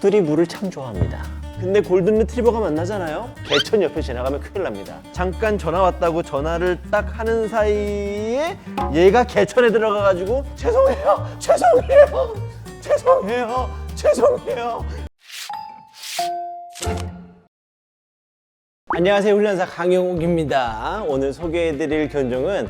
푸들이 물을 참 좋아합니다. 근데 골든 리트리버가 만나잖아요? 개천 옆에 지나가면 큰일 납니다. 잠깐 전화 왔다고 전화를 딱 하는 사이에 얘가 개천에 들어가가지고 죄송해요. 안녕하세요, 훈련사 강영욱입니다. 오늘 소개해드릴 견종은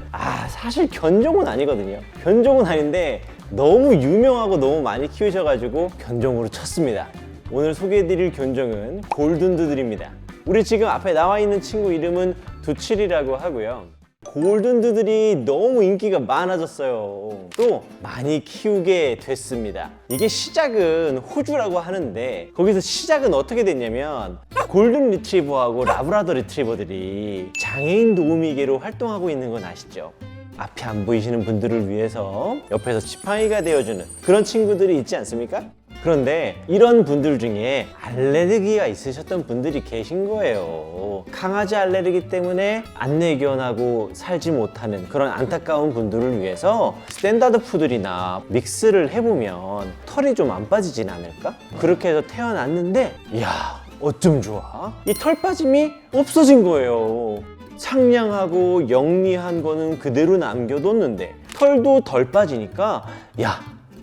사실 견종은 아니거든요. 견종은 아닌데 너무 유명하고 너무 많이 키우셔가지고 견종으로 쳤습니다. 오늘 소개해드릴 견종은 골든두들입니다. 우리 지금 앞에 나와 있는 친구 이름은 두칠이라고 하고요. 골든두들이 너무 인기가 많아졌어요. 또 많이 키우게 됐습니다. 이게 시작은 호주라고 하는데 거기서 시작은 어떻게 됐냐면 골든 리트리버하고 라브라도 리트리버들이 장애인 도우미계로 활동하고 있는 건 아시죠? 앞이 안 보이시는 분들을 위해서 옆에서 지팡이가 되어주는 그런 친구들이 있지 않습니까? 그런데 이런 분들 중에 알레르기가 있으셨던 분들이 계신 거예요. 강아지 알레르기 때문에 안내견하고 살지 못하는 그런 안타까운 분들을 위해서 스탠다드 푸들이나 믹스를 해보면 털이 좀 안 빠지진 않을까? 그렇게 해서 태어났는데 이야, 어쩜 좋아? 이 털 빠짐이 없어진 거예요. 상냥하고 영리한 거는 그대로 남겨뒀는데 털도 덜 빠지니까 야,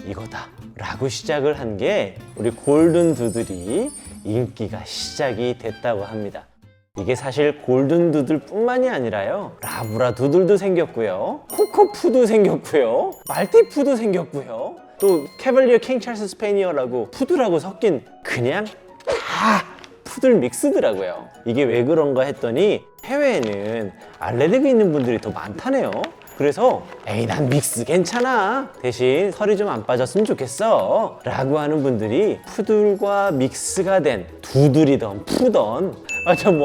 이거다 라고 시작을 한 게 우리 골든두들이 인기가 시작이 됐다고 합니다. 이게 사실 골든두들 뿐만이 아니라요, 라브라두들도 생겼고요, 코코푸도 생겼고요, 말티푸도 생겼고요, 또 캐벌리어 킹 찰스 스페니어라고 푸들하고 섞인 그냥 다 푸들 믹스더라고요. 이게 왜 그런가 했더니 해외에는 알레르기 있는 분들이 더 많다네요. 그래서 에이, 난 믹스 괜찮아, 대신 털이 좀 안 빠졌으면 좋겠어 라고 하는 분들이 푸들과 믹스가 된 두들이던 푸던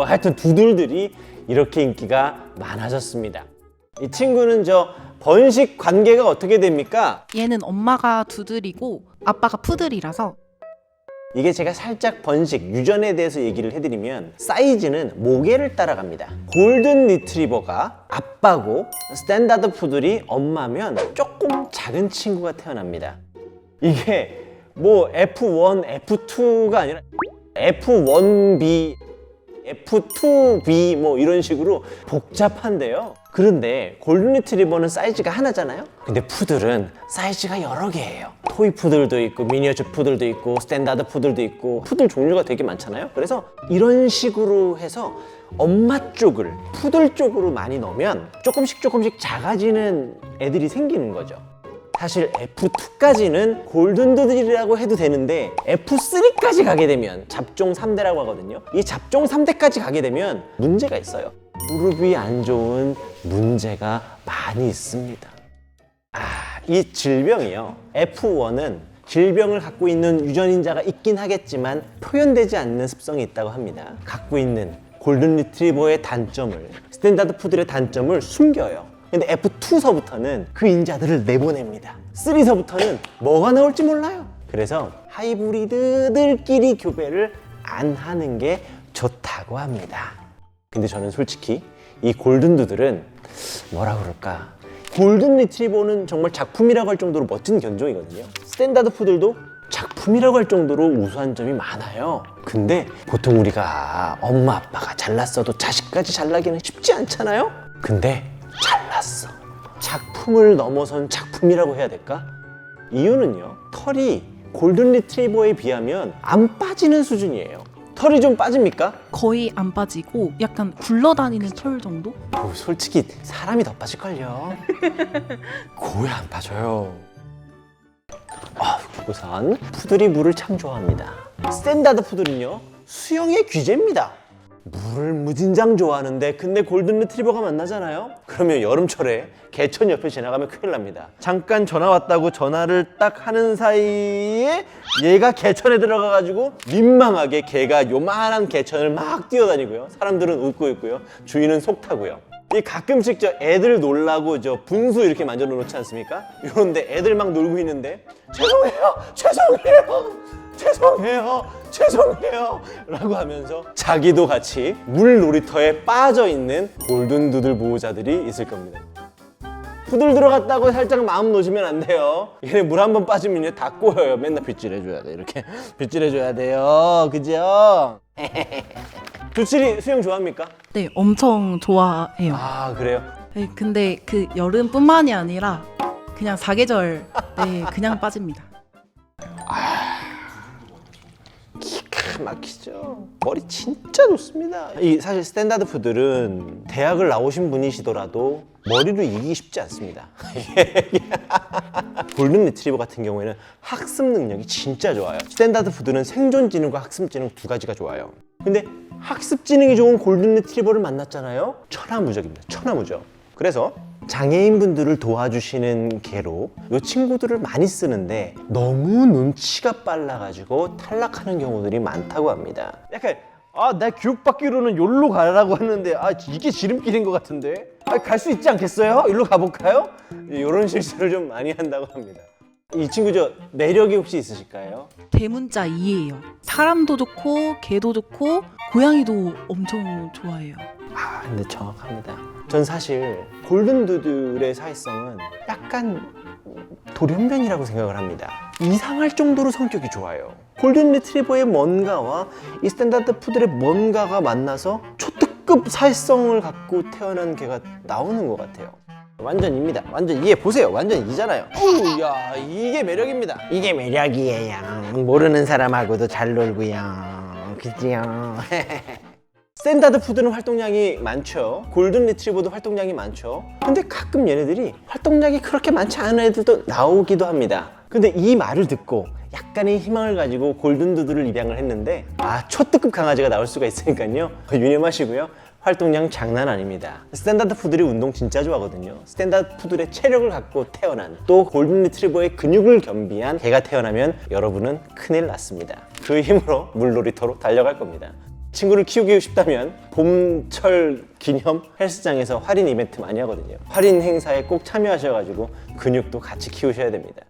하여튼 두들들이 이렇게 인기가 많아졌습니다. 이 친구는 번식 관계가 어떻게 됩니까? 얘는 엄마가 두들이고 아빠가 푸들이라서 이게 제가 살짝 번식, 유전에 대해서 얘기를 해드리면 사이즈는 모계를 따라갑니다. 골든 리트리버가 아빠고 스탠다드 푸들이 엄마면 조금 작은 친구가 태어납니다. 이게 뭐 F1, F2가 아니라 F1B, F2B 뭐 이런 식으로 복잡한데요. 그런데 골든 리트리버는 사이즈가 하나잖아요. 근데 푸들은 사이즈가 여러 개예요. 토이 푸들도 있고 미니어처 푸들도 있고 스탠다드 푸들도 있고 푸들 종류가 되게 많잖아요. 그래서 이런 식으로 해서 엄마 쪽을 푸들 쪽으로 많이 넣으면 조금씩 작아지는 애들이 생기는 거죠. 사실 F2까지는 골든두들이라고 해도 되는데 F3까지 가게 되면 잡종 3대라고 하거든요. 이 잡종 3대까지 가게 되면 문제가 있어요. 무릎이 안 좋은 문제가 많이 있습니다. 이 질병이요, F1은 질병을 갖고 있는 유전인자가 있긴 하겠지만 표현되지 않는 습성이 있다고 합니다. 갖고 있는 골든 리트리버의 단점을, 스탠다드 푸들의 단점을 숨겨요. 근데 F2서부터는 그 인자들을 내보냅니다. 3서부터는 뭐가 나올지 몰라요. 그래서 하이브리드들끼리 교배를 안 하는 게 좋다고 합니다. 근데 저는 솔직히 이 골든두들은 뭐라 그럴까, 골든 리트리버는 정말 작품이라고 할 정도로 멋진 견종이거든요. 스탠다드 푸들도 작품이라고 할 정도로 우수한 점이 많아요. 근데 보통 우리가 엄마 아빠가 잘났어도 자식까지 잘나기는 쉽지 않잖아요. 근데 잘났어. 작품을 넘어선 작품이라고 해야 될까? 이유는요, 털이 골든 리트리버에 비하면 안 빠지는 수준이에요. 털이 좀 빠집니까? 거의 안 빠지고 약간 굴러다니는 털 정도? 솔직히 사람이 더 빠질걸요. 거의 안 빠져요. 우선 푸들이 물을 참 좋아합니다. 스탠다드 푸들은요, 수영의 귀재입니다. 물을 무진장 좋아하는데 근데 골든 리트리버가 만나잖아요? 그러면 여름철에 개천 옆에 지나가면 큰일 납니다. 잠깐 전화 왔다고 전화를 딱 하는 사이에 얘가 개천에 들어가가지고 민망하게 걔가 요만한 개천을 막 뛰어다니고요. 사람들은 웃고 있고요. 주인은 속 타고요. 이 가끔씩 애들 놀라고 분수 이렇게 만들어 놓지 않습니까? 이런데 애들 막 놀고 있는데 죄송해요 라고 하면서 자기도 같이 물 놀이터에 빠져 있는 골든두들 보호자들이 있을 겁니다. 푸들 들어갔다고 살짝 마음 놓으시면 안 돼요. 얘네 물 한 번 빠지면 이제 다 꼬여요. 맨날 빗질해줘야 돼. 이렇게 빗질해줘야 돼요. 그죠? 두칠이 수영 좋아합니까? 네, 엄청 좋아해요. 아 그래요? 네, 근데 그 여름뿐만이 아니라 그냥 사계절 네, 그냥 빠집니다. 기가 막히죠. 머리 진짜 좋습니다. 이 사실 스탠다드 푸들은 대학을 나오신 분이시더라도 머리로 이기기 쉽지 않습니다. 골든 리트리버 같은 경우에는 학습 능력이 진짜 좋아요. 스탠다드 푸들은 생존 지능과 학습 지능 두 가지가 좋아요. 근데 학습 지능이 좋은 골든 리트리버를 만났잖아요. 천하무적입니다. 천하무적. 그래서 장애인분들을 도와주시는 개로 이 친구들을 많이 쓰는데 너무 눈치가 빨라가지고 탈락하는 경우들이 많다고 합니다. 약간 내 교육받기로는 여기로 가라고 했는데 이게 지름길인 것 같은데 갈 수 있지 않겠어요? 여기로 가볼까요? 이런 실수를 좀 많이 한다고 합니다. 이 친구 매력이 혹시 있으실까요? 대문자 2예요. 사람도 좋고 개도 좋고 고양이도 엄청 좋아해요. 근데 정확합니다. 전 사실 골든두들의 사회성은 약간 돌연변이라고 생각을 합니다. 이상할 정도로 성격이 좋아요. 골든 리트리버의 뭔가와 이 스탠다드 푸들의 뭔가가 만나서 초특급 사회성을 갖고 태어난 개가 나오는 것 같아요. 완전입니다. 완전 이해 보세요. 완전 이잖아요. 야 이게 매력입니다. 이게 매력이에요. 모르는 사람하고도 잘 놀고요. 그지요? 스탠다드 푸드는 활동량이 많죠. 골든 리트리버도 활동량이 많죠. 근데 가끔 얘네들이 활동량이 그렇게 많지 않은 애들도 나오기도 합니다. 근데 이 말을 듣고 약간의 희망을 가지고 골든두드를 입양을 했는데 초특급 강아지가 나올 수가 있으니까요. 유념하시고요. 활동량 장난 아닙니다. 스탠다드 푸들이 운동 진짜 좋아하거든요. 스탠다드 푸들의 체력을 갖고 태어난 또 골든 리트리버의 근육을 겸비한 개가 태어나면 여러분은 큰일 났습니다. 그 힘으로 물놀이터로 달려갈 겁니다. 친구를 키우고 싶다면 봄철 기념 헬스장에서 할인 이벤트 많이 하거든요. 할인 행사에 꼭 참여하셔가지고 근육도 같이 키우셔야 됩니다.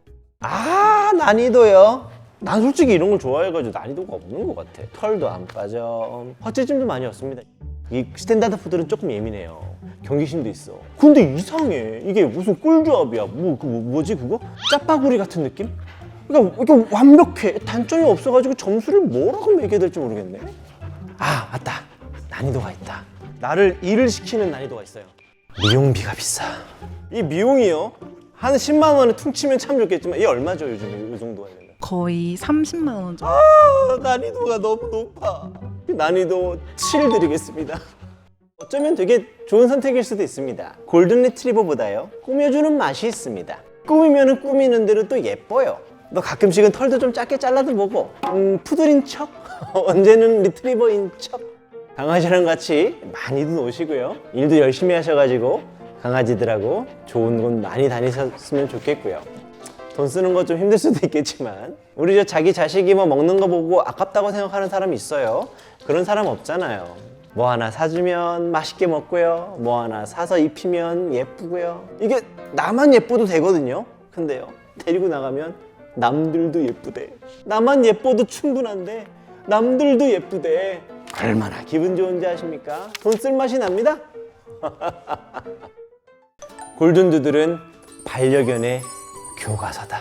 난이도요? 난 솔직히 이런 걸 좋아해가지고 난이도가 없는 것 같아. 털도 안 빠져. 헛재짐도 많이 없습니다. 이 스탠다드 푸들은 조금 예민해요. 경계심도 있어. 근데 이상해. 이게 무슨 꿀조합이야. 뭐지 그거? 짜파구리 같은 느낌? 그러니까 이게 완벽해. 단점이 없어가지고 점수를 뭐라고 매겨야 될지 모르겠네. 맞다. 난이도가 있다. 나를 일을 시키는 난이도가 있어요. 미용비가 비싸. 이 미용이요? 한 10만 원에 퉁치면 참 좋겠지만 이게 얼마죠 요즘에 이 정도 하면? 거의 30만 원 정도. 난이도가 너무 높아. 난이도 7 드리겠습니다. 어쩌면 되게 좋은 선택일 수도 있습니다. 골든 리트리버보다요 꾸며주는 맛이 있습니다. 꾸미면 꾸미는 대로 또 예뻐요. 너 가끔씩은 털도 좀 짧게 잘라도 보고 푸들인 척? 언제는 리트리버인 척? 강아지랑 같이 많이도 노시고요. 일도 열심히 하셔가지고 강아지들하고 좋은 곳 많이 다니셨으면 좋겠고요. 돈 쓰는 거 좀 힘들 수도 있겠지만 우리 자기 자식이 먹는 거 보고 아깝다고 생각하는 사람이 있어요. 그런 사람 없잖아요. 뭐 하나 사주면 맛있게 먹고요. 뭐 하나 사서 입히면 예쁘고요. 이게 나만 예뻐도 되거든요. 근데요 데리고 나가면 남들도 예쁘대. 나만 예뻐도 충분한데 남들도 예쁘대. 얼마나 기분 좋은지 아십니까? 돈 쓸 맛이 납니다. 골든두들은 반려견의 교과서다.